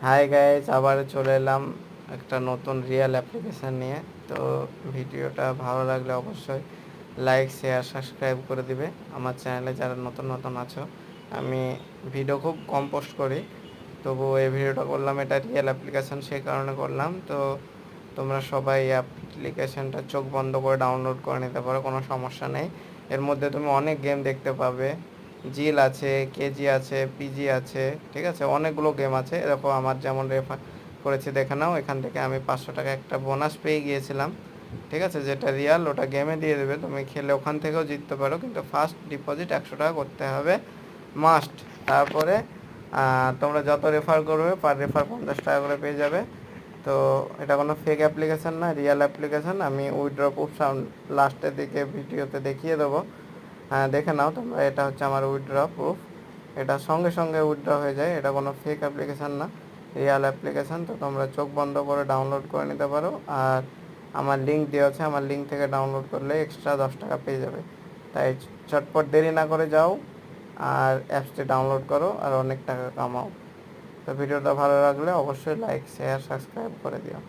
Hi guys, আবার চলে এলাম একটা নতুন রিয়েল অ্যাপ্লিকেশান নিয়ে। তো ভিডিওটা ভালো লাগলে অবশ্যই লাইক, শেয়ার, সাবস্ক্রাইব করে দিবে আমার চ্যানেলে যারা নতুন নতুন আছো। আমি ভিডিও খুব কম পোস্ট করি, তবু এই ভিডিওটা করলাম। এটা রিয়েল অ্যাপ্লিকেশান, সেই কারণে করলাম। তো তোমরা সবাই এই অ্যাপ্লিকেশানটা চোখ বন্ধ করে ডাউনলোড করে নিতে পারো, কোনো সমস্যা নেই। এর মধ্যে তুমি অনেক গেম দেখতে পাবে। জিল আছে, কেজি আছে, পিজি আছে, ঠিক আছে, অনেকগুলো গেম আছে। এরকম আমার যেমন রেফার করেছি দেখে নাও। এখান থেকে আমি 500 টাকা একটা বোনাস পেয়ে গিয়েছিলাম, ঠিক আছে, যেটা রিয়াল, ওটা গেমে দিয়ে দেবে। তুমি খেলে ওখান থেকেও জিততে পারো, কিন্তু ফার্স্ট ডিপোজিট 100 টাকা করতে হবে, মাস্ট। তারপরে তোমরা যত রেফার করবে পার রেফার 50 টাকা করে পেয়ে যাবে। তো এটা কোনো ফেক অ্যাপ্লিকেশান না, রিয়েল অ্যাপ্লিকেশান। আমি উইথড্র প্রুফ লাস্টের দিকে ভিডিওতে দেখিয়ে দেবো। হ্যাঁ, দেখে নাও তোমরা। এটা হচ্ছে আমার উইথড্র প্রুফ, এটা সঙ্গে সঙ্গে উইথড্র হয়ে যায়। এটা কোনো ফেক অ্যাপ্লিকেশান না, রিয়েল অ্যাপ্লিকেশান। তো তোমরা চোখ বন্ধ করে ডাউনলোড করে নিতে পারো। আর আমার লিঙ্ক দেওয়া আছে, আমার লিঙ্ক থেকে ডাউনলোড করলে এক্সট্রা 10 টাকা পেয়ে যাবে। তাই চটপট দেরি না করে যাও আর অ্যাপসটি ডাউনলোড করো আর অনেক টাকা কামাও। তো ভিডিওটা ভালো লাগলে অবশ্যই লাইক, শেয়ার, সাবস্ক্রাইব করে দিও।